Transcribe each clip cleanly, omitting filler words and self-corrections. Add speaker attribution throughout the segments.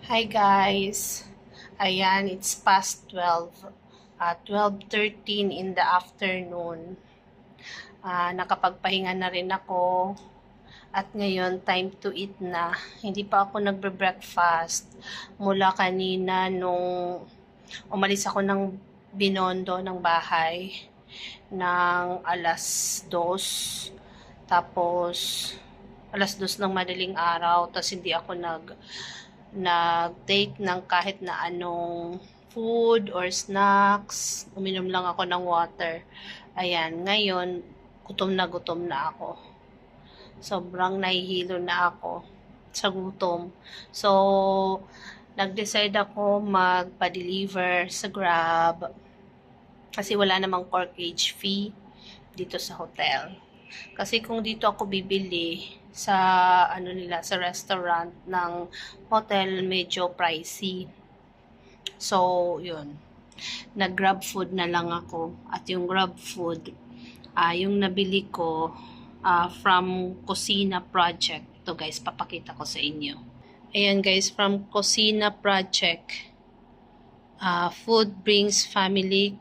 Speaker 1: Hi guys. Ayan, it's past 12. 12:13 in the afternoon. Nakapagpahinga na rin ako. At ngayon, time to eat na. Hindi pa ako nagbe-breakfast. Mula kanina nung umalis ako ng Binondo ng bahay ng alas 2. Tapos, alas 2 ng madaling araw. Tapos hindi ako nag-take ng kahit na anong food or snacks. Uminom lang ako ng water. Ayan, ngayon, gutom na ako. Sobrang nahihilo na ako sa gutom. So, nag-decide ako magpa-deliver sa Grab kasi wala namang corkage fee dito sa hotel. Kasi kung dito ako bibili sa sa restaurant ng hotel, medyo pricey. So, yun. Nag-grab food na lang ako. At yung grab food, yung nabili ko from Cocina Project. Ito guys, papakita ko sa inyo. Ayan guys, from Cocina Project. Food brings family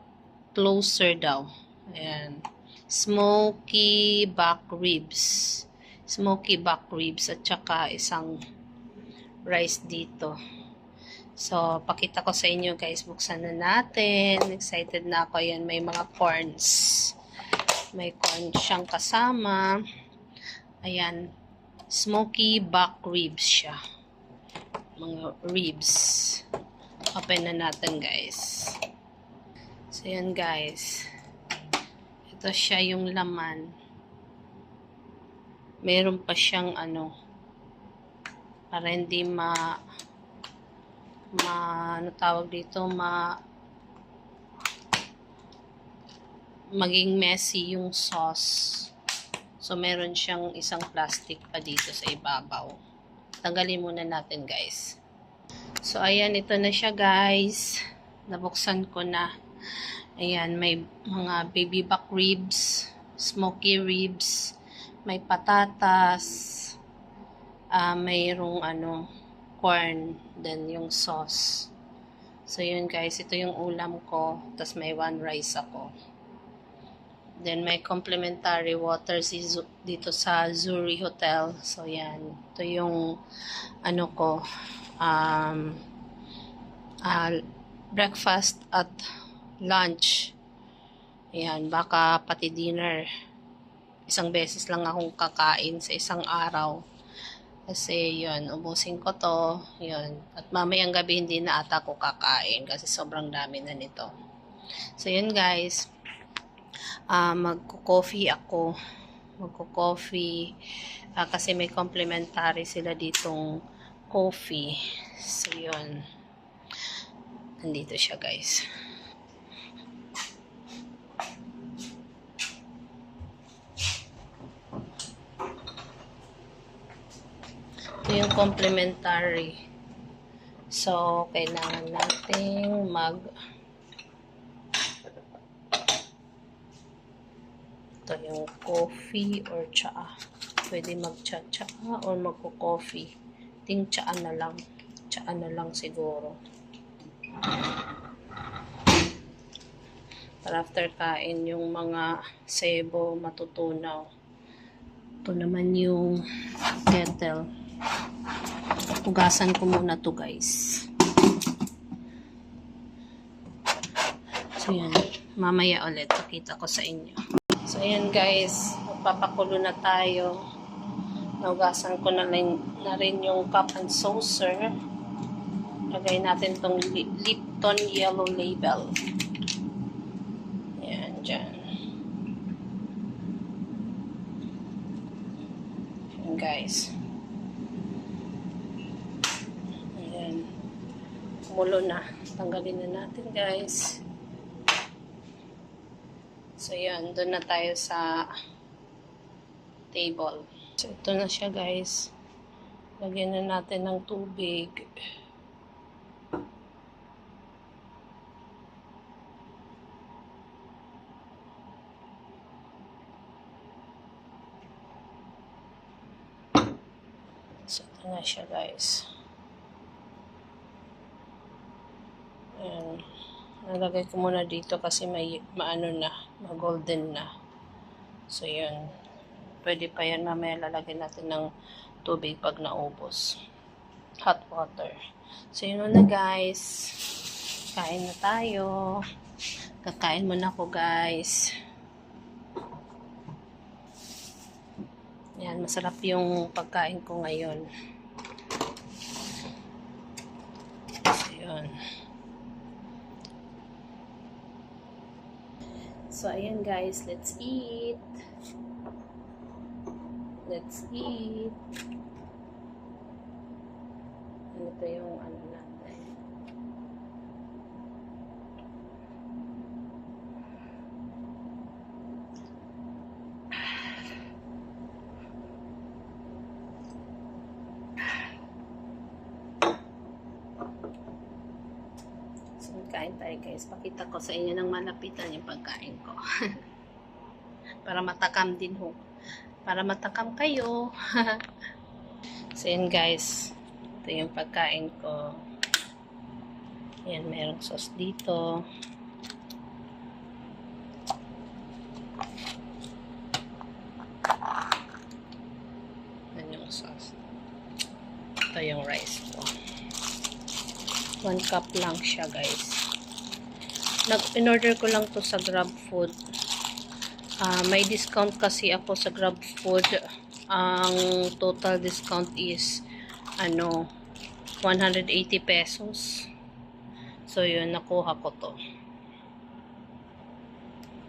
Speaker 1: closer daw. Ayan. Smoky back ribs. Smoky back ribs at saka isang rice dito. So, pakita ko sa inyo guys. Buksan na natin. Excited na ako. Ayan, may mga corns. May corn siyang kasama. Ayan. Smoky back ribs siya. Mga ribs. Open na natin guys. So, ayan guys. Ito siya yung laman. Meron pa siyang para hindi ano tawag dito, maging messy yung sauce. So, meron siyang isang plastic pa dito sa ibabaw. Tanggalin muna natin, guys. So, ayan, ito na siya, guys. Nabuksan ko na. Ayan, may mga baby back ribs, smoky ribs, may patatas, mayroong corn, then yung sauce. So, yun guys, ito yung ulam ko. Tapos may one rice ako. Then, may complimentary water dito sa Zuri Hotel. So, yan. Ito yung breakfast at lunch. Ayan, baka pati dinner. Isang beses lang akong kakain sa isang araw. Kasi, yun, ubusin ko to. Yun. At mamayang gabi hindi na ata ko kakain kasi sobrang dami na nito. So, yun guys. Magko-coffee ako. Magko-coffee. Kasi may complimentary sila ditong coffee. So, yun. Nandito siya guys. Ito yung complimentary. So, kailangan nating ito yung coffee or tsaa. Pwede mag-tsaa or magko-coffee. Ting tsaa na lang. Tsaa na lang siguro. Para after kain yung mga sebo matutunaw. Ito naman yung kettle. Hugasan ko muna to guys. So yan. Mamaya ulit pakita ko sa inyo. So ayan guys. Magpapakulo na tayo. Nahugasan ko na rin yung cup and saucer. Lagay natin tong Lipton Yellow Label. Ayan, dyan. Ayan guys. Ayan. Kumulo na. Tanggalin na natin guys. So yan, doon na tayo sa table. So ito na siya guys. Lagyan na natin ng tubig. So ito na siya guys. Ayan. Nalagay ko muna dito kasi may maano na, ma-golden na. So, yun. Pwede pa yan. Mamaya lalagyan natin ng tubig pag naubos. Hot water. So, yun na guys. Kain na tayo. Kakain muna ako guys. Yan, masarap yung pagkain ko ngayon. So, yun. So, ayan guys, let's eat. Let's eat. Ito yung ano natin. So, kain tayo guys. Pakita ko sa inyo ng malapitan yung pagkain ko. Para matakam din ho. Para matakam kayo. So, yun guys. Ito yung pagkain ko. Yan, merong sauce dito. Yan yung sauce. Ito yung rice ko. 1 cup lang siya guys. In-order ko lang to sa GrabFood. May discount kasi ako sa GrabFood. Ang total discount is 180 pesos. So yun, nakuha ko to.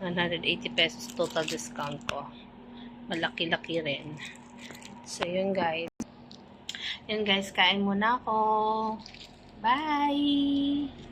Speaker 1: 180 pesos total discount ko. Malaki-laki rin. So yun guys. Yun guys, kain muna ako. Bye!